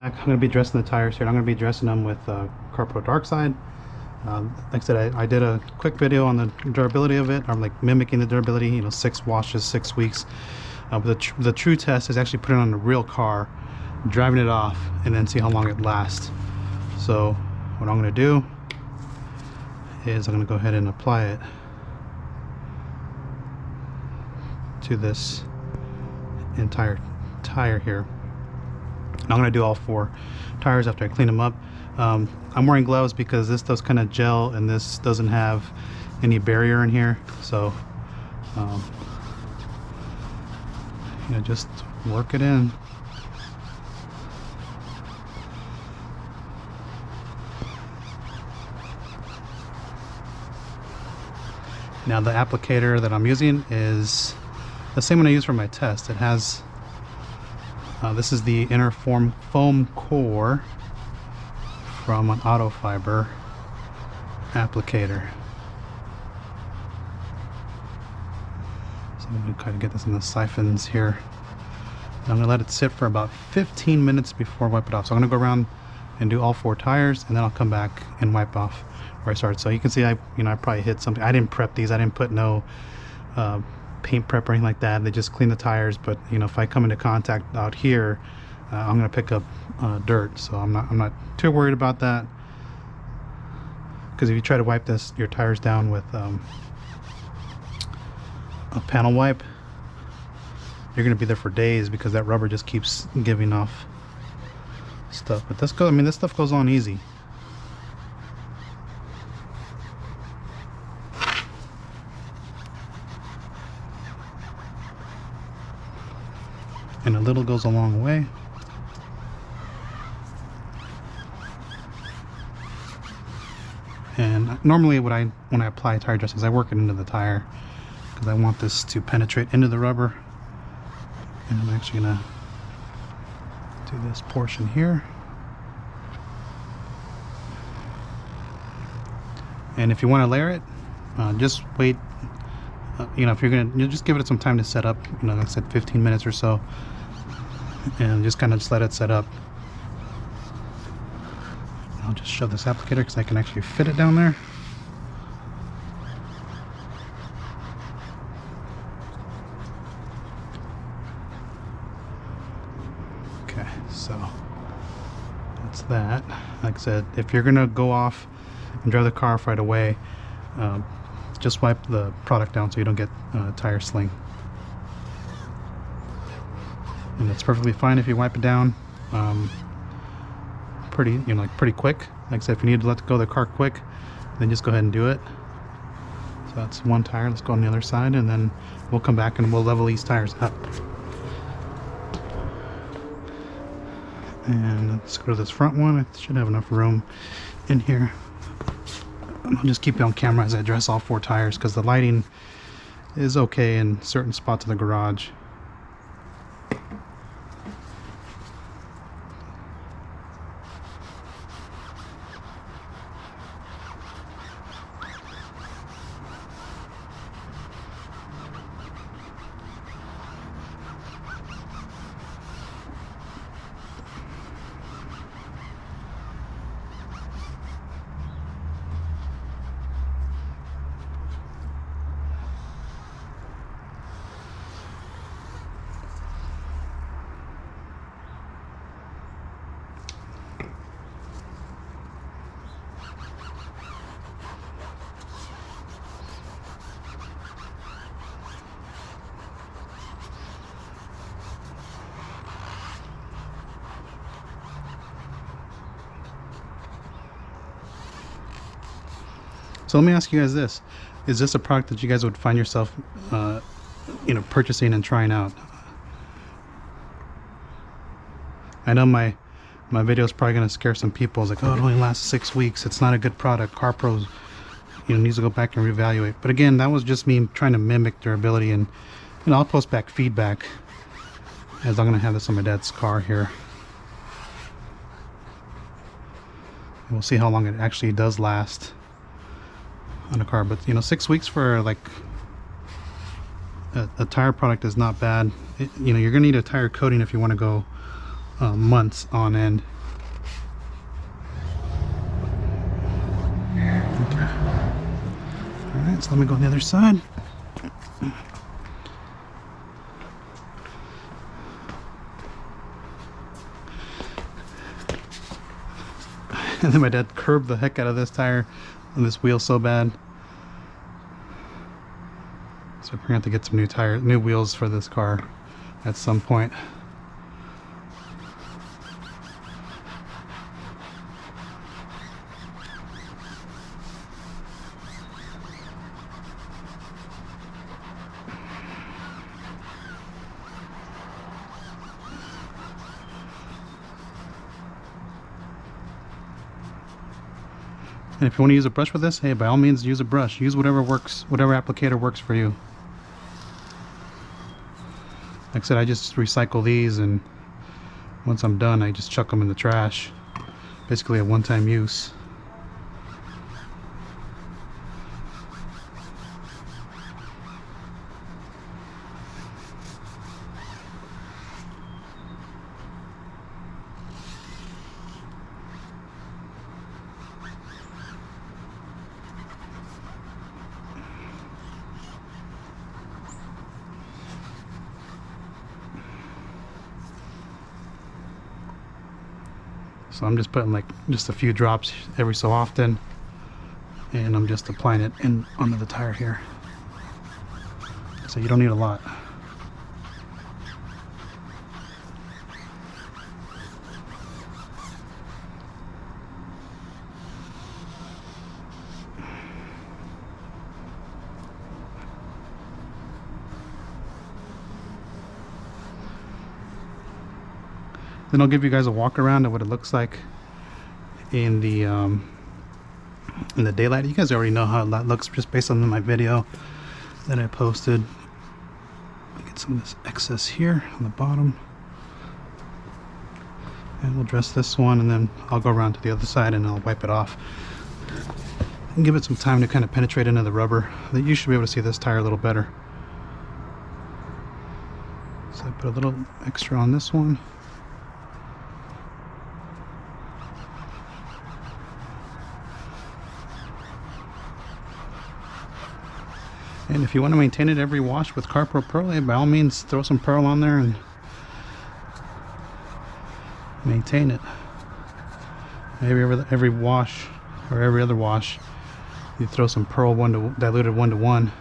I'm going to be dressing the tires here. I'm going to be dressing them with CarPro DarkSide. Like I said, I did a quick video on the durability of it. I'm like mimicking the durability, you know, 6 washes, 6 weeks. But the true test is actually putting it on a real car, driving it off, and then see how long it lasts. So what I'm going to do is I'm going to go ahead and apply it to this entire tire here. And I'm going to do all 4 tires after I clean them up. I'm wearing gloves because this does kind of gel and this doesn't have any barrier in here. So just work it in. Now the applicator that I'm using is the same one I use for my test. It has this is the inner foam core from an auto fiber applicator. So I'm going to try to get this in the siphons here. And I'm going to let it sit for about 15 minutes before I wipe it off. So I'm going to go around and do all 4 tires, and then I'll come back and wipe off where I started. So you can see I probably hit something. I didn't prep these. I didn't put no paint prep or anything like that. They just clean the tires. But if I come into contact out here, I'm going to pick up dirt. So I'm not too worried about that. Because if you try to wipe your tires down with a panel wipe, you're going to be there for days because that rubber just keeps giving off stuff. But this stuff goes on easy. And a little goes a long way. And normally when I apply tire dressings, I work it into the tire because I want this to penetrate into the rubber. And I'm actually gonna do this portion here. And if you want to layer it, just wait. If you'll just give it some time to set up. Like I said, 15 minutes or so, and just let it set up. I'll just shove this applicator because I can actually fit it down there. Okay, so that's that. Like I said, if you're gonna go off and drive the car off right away, just wipe the product down so you don't get tire sling. And it's perfectly fine if you wipe it down pretty quick. Like I said, if you need to let go of the car quick, then just go ahead and do it. So that's one tire. Let's go on the other side, and then we'll come back and we'll level these tires up. And let's go to this front one. I should have enough room in here. I'll just keep it on camera as I dress all 4 tires because the lighting is okay in certain spots of the garage. So let me ask you guys this. Is this a product that you guys would find yourself purchasing and trying out? I know my video is probably going to scare some people. It's like, oh, it only lasts 6 weeks. It's not a good product. CarPro needs to go back and reevaluate. But again, that was just me trying to mimic durability, and I'll post back feedback as I'm going to have this on my dad's car here. And we'll see how long it actually does last on a car. But 6 weeks for like a tire product is not bad. You're gonna need a tire coating if you want to go months on end. Okay. Alright, so let me go on the other side. And then my dad curbed the heck out of this tire on this wheel so bad. So we're gonna have to get some new wheels for this car at some point. And if you want to use a brush with this, hey, by all means use a brush. Use whatever works, whatever applicator works for you. Like I said, I just recycle these, and once I'm done, I just chuck them in the trash. Basically a one-time use. So I'm just putting like just a few drops every so often, and I'm just applying it in onto the tire here. So you don't need a lot. Then I'll give you guys a walk around of what it looks like in the daylight. You guys already know how that looks just based on my video that I posted. Get some of this excess here on the bottom, and we'll dress this one, and then I'll go around to the other side and I'll wipe it off and give it some time to kind of penetrate into the rubber. You should be able to see this tire a little better. So I put a little extra on this one. And if you want to maintain it every wash with CarPro Pro, by all means throw some pearl on there and maintain it. Maybe every wash or every other wash, you throw some pearl diluted 1:1.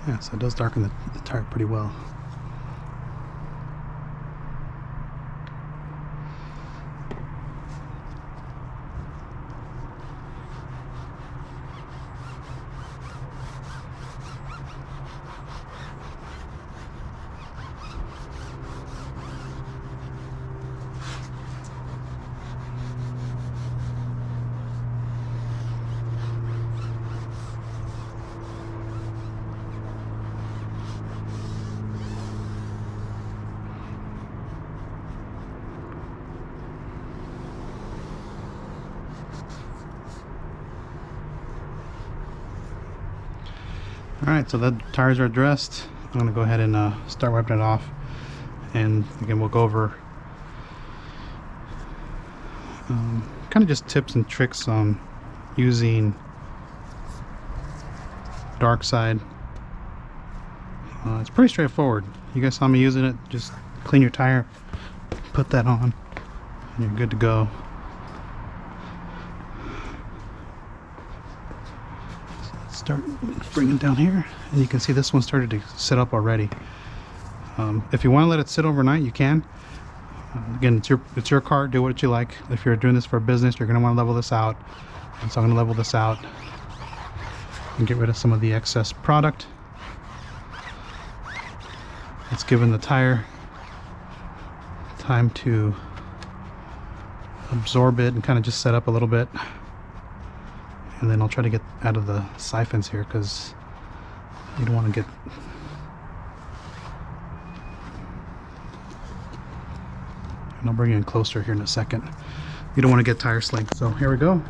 Yeah, so it does darken the tire pretty well. Alright, so the tires are addressed. I'm going to go ahead and start wiping it off. And again, we'll go over kind of just tips and tricks on using DarkSide. It's pretty straightforward. You guys saw me using it. Just clean your tire, put that on, and you're good to go. Start bringing down here, and you can see this one started to sit up already. If you want to let it sit overnight, you can. Again, it's your car, do what you like. If you're doing this for a business, you're going to want to level this out, and so I'm going to level this out and get rid of some of the excess product. It's given the tire time to absorb it and kind of just set up a little bit. And then I'll try to get out of the siphons here, because you don't want to get and I'll bring you in closer here in a second. You don't want to get tire slick. So here we go.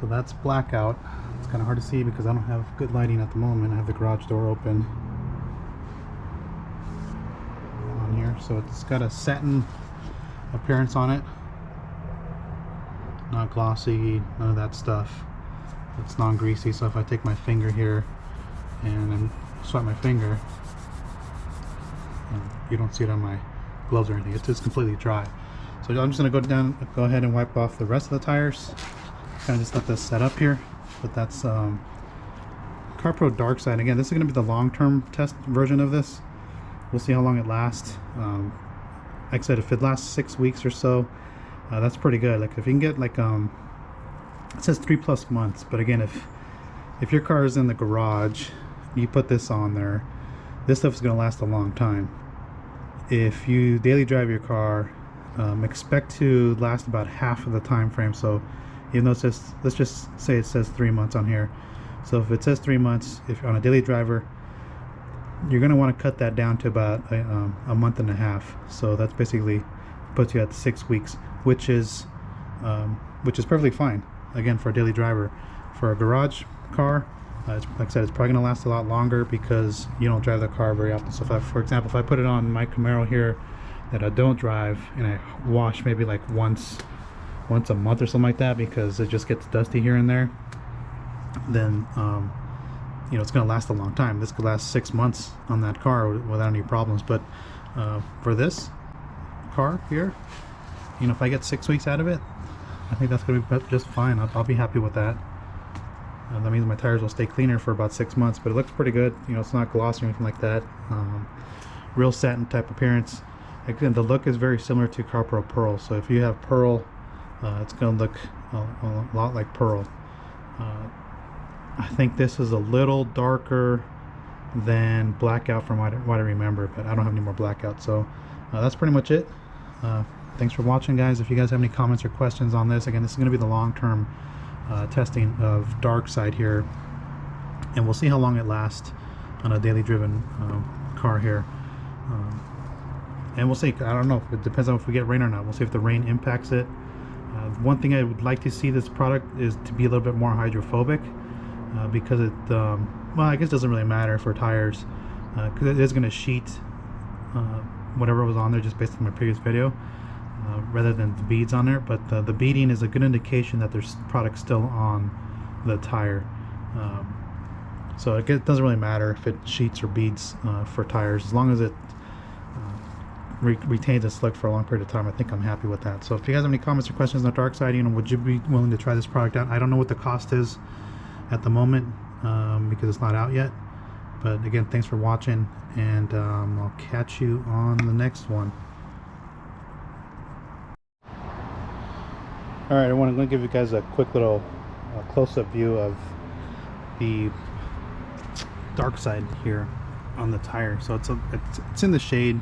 So that's blackout. It's kind of hard to see because I don't have good lighting at the moment. I have the garage door open on here. So it's got a satin appearance on it. Not glossy, none of that stuff. It's non-greasy, so if I take my finger here and then swipe my finger, you don't see it on my gloves or anything. It's just completely dry. So I'm just going to go ahead and wipe off the rest of the tires. Kind of just let this set up here. But that's CarPro DarkSide. Again, this is going to be the long-term test version of this. We'll see how long it lasts. Like I said, if it lasts 6 weeks or so, that's pretty good. Like if you can get like it says 3+ months, but again, if your car is in the garage, you put this on there, this stuff is going to last a long time. If you daily drive your car, expect to last about half of the time frame. So even though it says, let's just say it says 3 months on here, so if it says 3 months, if you're on a daily driver, you're going to want to cut that down to about a month and a half. So that's basically puts you at 6 weeks, which is perfectly fine. Again, for a daily driver. For a garage car, like I said, it's probably going to last a lot longer because you don't drive the car very often. So for example, if I put it on my Camaro here that I don't drive and I wash maybe like once a month or something like that, because it just gets dusty here and there, then you know, it's going to last a long time. This could last 6 months on that car without any problems. But for this car here, you know, if I get 6 weeks out of it, I think that's going to be just fine. I'll be happy with that. That means my tires will stay cleaner for about 6 months, but it looks pretty good. You know, it's not glossy or anything like that. Real satin type appearance. Again, the look is very similar to CarPro Pearl. So if you have Pearl, it's going to look a lot like Pearl. I think this is a little darker than Blackout from what I remember, but I don't have any more Blackout. So that's pretty much it. Thanks for watching, guys. If you guys have any comments or questions on this, again, this is going to be the long-term testing of DarkSide here, and we'll see how long it lasts on a daily driven car here. And we'll see. I don't know. It depends on if we get rain or not. We'll see if the rain impacts it. One thing I would like to see this product is to be a little bit more hydrophobic, because it, well, I guess it doesn't really matter for tires, because it is going to sheet whatever was on there just based on my previous video, rather than the beads on there. But the beading is a good indication that there's product still on the tire. So it doesn't really matter if it sheets or beads for tires, as long as it retains its look for a long period of time. I think I'm happy with that. So if you guys have any comments or questions on DarkSide, you know, would you be willing to try this product out? I don't know what the cost is at the moment, because it's not out yet. But again, thanks for watching, and I'll catch you on the next one. Alright, I'm going to give you guys a quick little close-up view of the DarkSide here on the tire. So it's in the shade.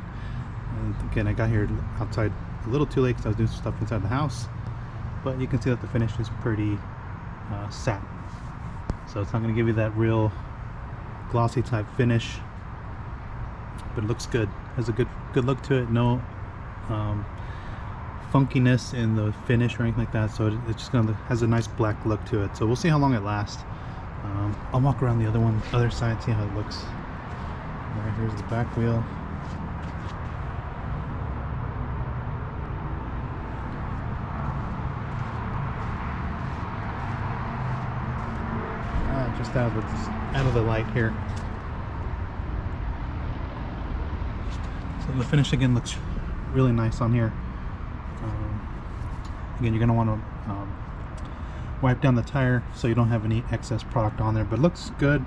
And again, I got here outside a little too late because I was doing stuff inside the house, but you can see that the finish is pretty satin. So it's not going to give you that real glossy type finish, but it looks good. Has a good look to it. No funkiness in the finish or anything like that. So it's just has a nice black look to it. So we'll see how long it lasts. I'll walk around the other side, see how it looks. All right, here's the back wheel. Just out of the light here. So the finish again looks really nice on here. Again, you're going to want to wipe down the tire so you don't have any excess product on there, but it looks good.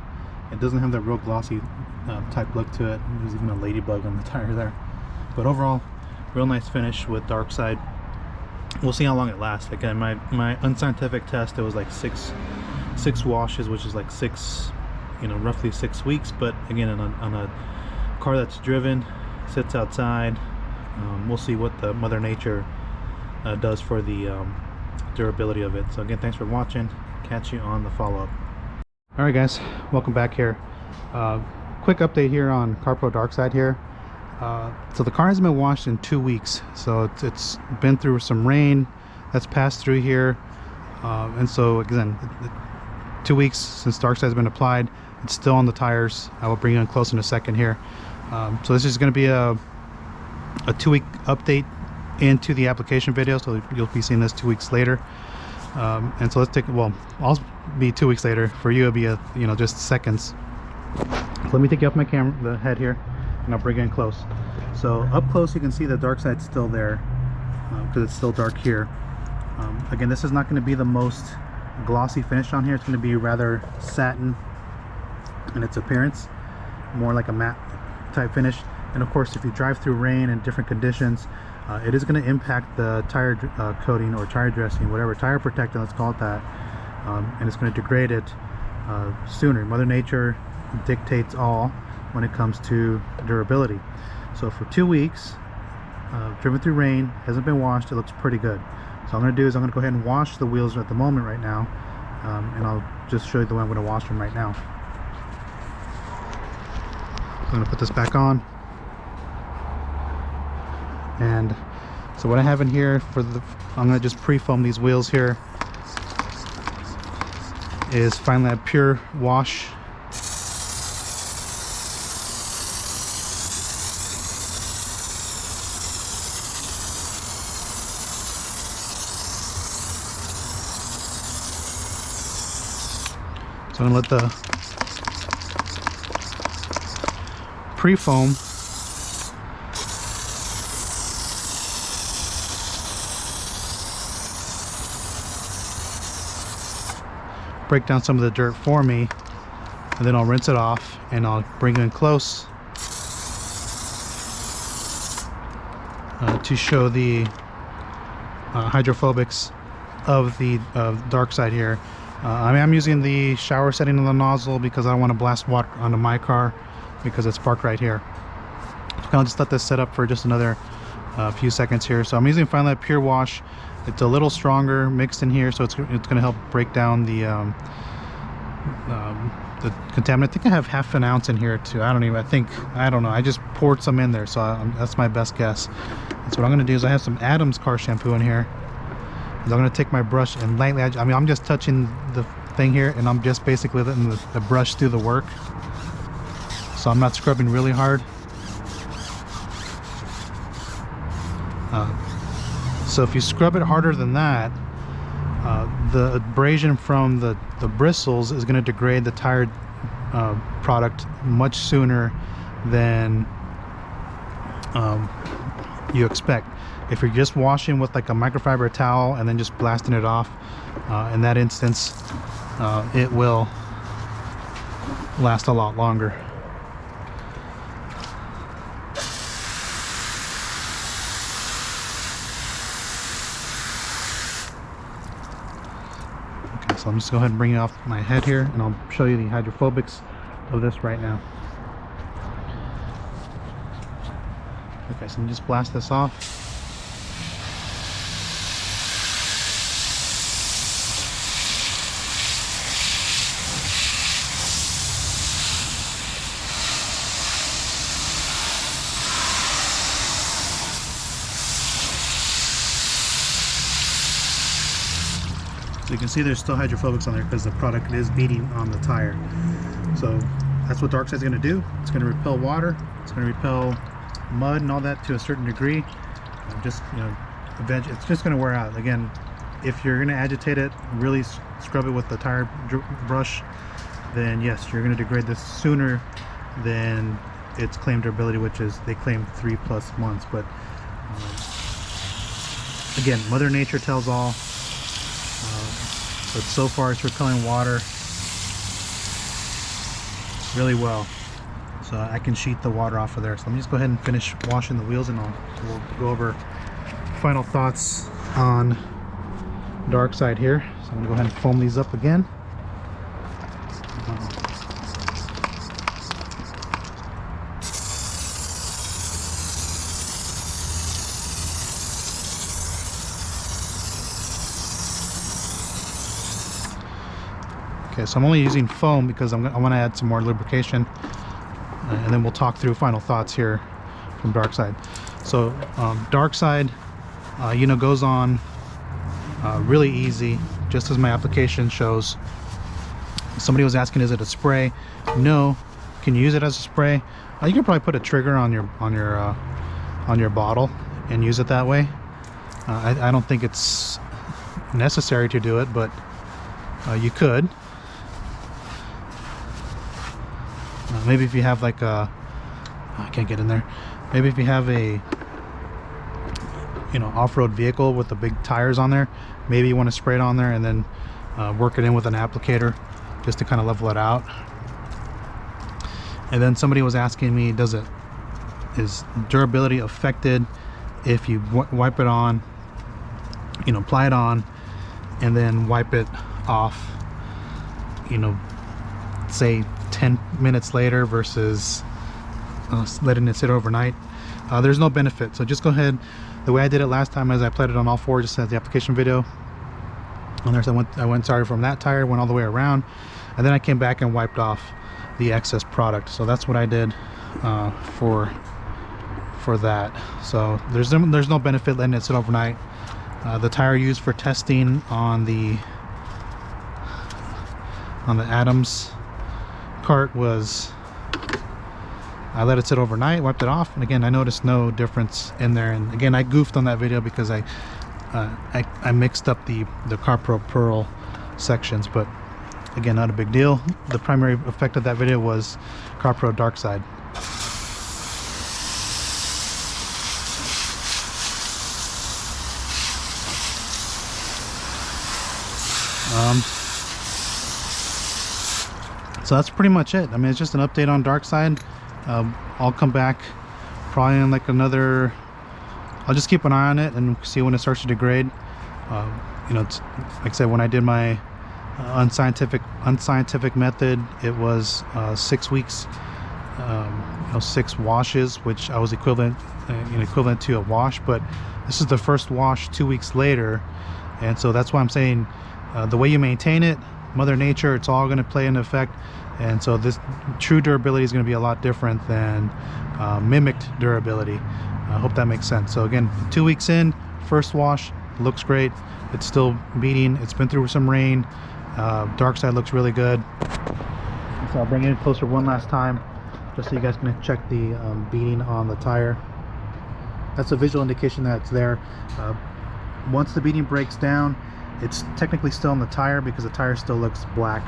It doesn't have that real glossy type look to it. There's even a ladybug on the tire there, but overall real nice finish with DarkSide. We'll see how long it lasts. Again, my unscientific test, it was like six washes, which is like roughly 6 weeks. But again, on a car that's driven, sits outside, we'll see what the Mother Nature does for the durability of it. So again, thanks for watching. Catch you on the follow-up. Alright guys, welcome back here. Quick update here on CarPro DarkSide here. So the car hasn't been washed in 2 weeks, so it's been through some rain that's passed through here, and so again, 2 weeks since DarkSide has been applied. It's still on the tires. I will bring you in close in a second here. So this is going to be a 2-week update into the application video, so you'll be seeing this 2 weeks later. And so let's take, well, I'll be 2 weeks later. For you, it'll be just seconds. So let me take you off my camera, the head here, and I'll bring it in close. So up close, you can see the DarkSide's still there because it's still dark here. Again, this is not going to be the most glossy finish on here. It's going to be rather satin in its appearance, more like a matte type finish. And of course, if you drive through rain and different conditions, it is going to impact the tire coating or tire dressing, whatever, tire protectant, let's call it that, and it's going to degrade it sooner. Mother Nature dictates all when it comes to durability. So for 2 weeks, driven through rain, hasn't been washed, it looks pretty good. So I'm going to do is I'm going to go ahead and wash the wheels at the moment right now, and I'll just show you the way I'm going to wash them right now. I'm going to put this back on. And so what I have in here I'm going to just pre-foam these wheels here, is Finally a Pure Wash. So I'm going to let the pre-foam break down some of the dirt for me, and then I'll rinse it off and I'll bring it in close to show the hydrophobics of the DarkSide here. I'm using the shower setting on the nozzle because I don't want to blast water onto my car because it's parked right here. I'll just let this set up for just another few seconds here. So I'm using Finally Pure Wash. It's a little stronger mixed in here, so it's going to help break down the contaminant. I think I have half an ounce in here too. I don't know. I just poured some in there, so that's my best guess. And so what I'm going to do is I have some Adams car shampoo in here. I'm going to take my brush and lightly, I'm just touching the thing here, and I'm just basically letting the brush do the work. So I'm not scrubbing really hard. So if you scrub it harder than that, the abrasion from the bristles is going to degrade the tire product much sooner than you expect. If you're just washing with like a microfiber towel and then just blasting it off, in that instance, it will last a lot longer. Okay, so I'm just going to go ahead and bring it off my head here, and I'll show you the hydrophobics of this right now. Okay, so I'm just blast this off. So you can see there's still hydrophobics on there because the product is beading on the tire. So that's what DarkSide is going to do. It's going to repel water. It's going to repel mud and all that to a certain degree. Just, it's just going to wear out. Again, if you're going to agitate it, really scrub it with the tire brush, then yes, you're going to degrade this sooner than its claimed durability, which is, they claim 3+ months. But again, Mother Nature tells all. But so far it's repelling water really well, so I can sheet the water off of there. So let me just go ahead and finish washing the wheels, and we'll go over final thoughts on DarkSide here. So I'm going to go ahead and foam these up again. Okay, so I'm only using foam because I want to add some more lubrication, and then we'll talk through final thoughts here from DarkSide. So DarkSide, you know, goes on really easy, just as my application shows. Somebody was asking, is it a spray? No. Can you use it as a spray? You can probably put a trigger on your bottle and use it that way. I don't think it's necessary to do it, but you could. Maybe if you have like a, I can't get in there. Maybe if you have a, you know, off-road vehicle with the big tires on there, maybe you want to spray it on there and then work it in with an applicator just to kind of level it out. And then somebody was asking me, is durability affected if you wipe it on, you know, apply it on and then wipe it off, you know, say 10 minutes later versus letting it sit overnight? There's no benefit. So just go ahead. The way I did it last time is I applied it on all four, just as the application video. And there's I went started from that tire, went all the way around, and then I came back and wiped off the excess product. So that's what I did for that. So there's no benefit letting it sit overnight. The tire used for testing on the Adams cart was, I let it sit overnight, wiped it off, and again I noticed no difference in there. And again, I goofed on that video because I mixed up the CarPro Pearl sections, but again, not a big deal. The primary effect of that video was CarPro DarkSide. So that's pretty much it. I mean, it's just an update on DarkSide. I'll come back probably in like another, I'll just keep an eye on it and see when it starts to degrade. You know, like I said, when I did my unscientific method, it was 6 weeks, you know, 6 washes, which I was equivalent to a wash. But this is the first wash 2 weeks later, and so that's why I'm saying the way you maintain it, Mother Nature, it's all going to play an effect. And so this true durability is going to be a lot different than mimicked durability. I hope that makes sense. So again, 2 weeks in, first wash, looks great. It's still beating. It's been through some rain. DarkSide looks really good. So I'll bring it in closer one last time, just so you guys can check the beating on the tire. That's a visual indication that it's there. Once the beating breaks down, it's technically still on the tire because the tire still looks black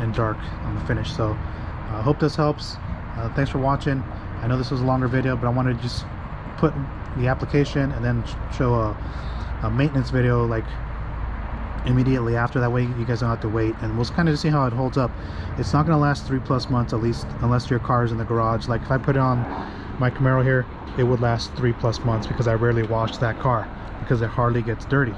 and dark on the finish. So I hope this helps. Thanks for watching. I know this was a longer video, but I wanted to just put the application and then show a maintenance video like immediately after. That way you guys don't have to wait, and we'll kind of see how it holds up. It's not going to last 3+ months at least, unless your car is in the garage. Like if I put it on my Camaro here, it would last 3+ months because I rarely wash that car because it hardly gets dirty.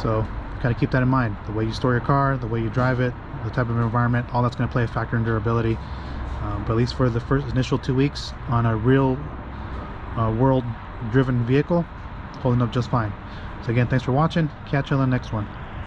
So kind of keep that in mind. The way you store your car, the way you drive it, the type of environment, all that's going to play a factor in durability. But at least for the first initial 2 weeks on a real world driven vehicle, holding up just fine. So again, thanks for watching. Catch you on the next one.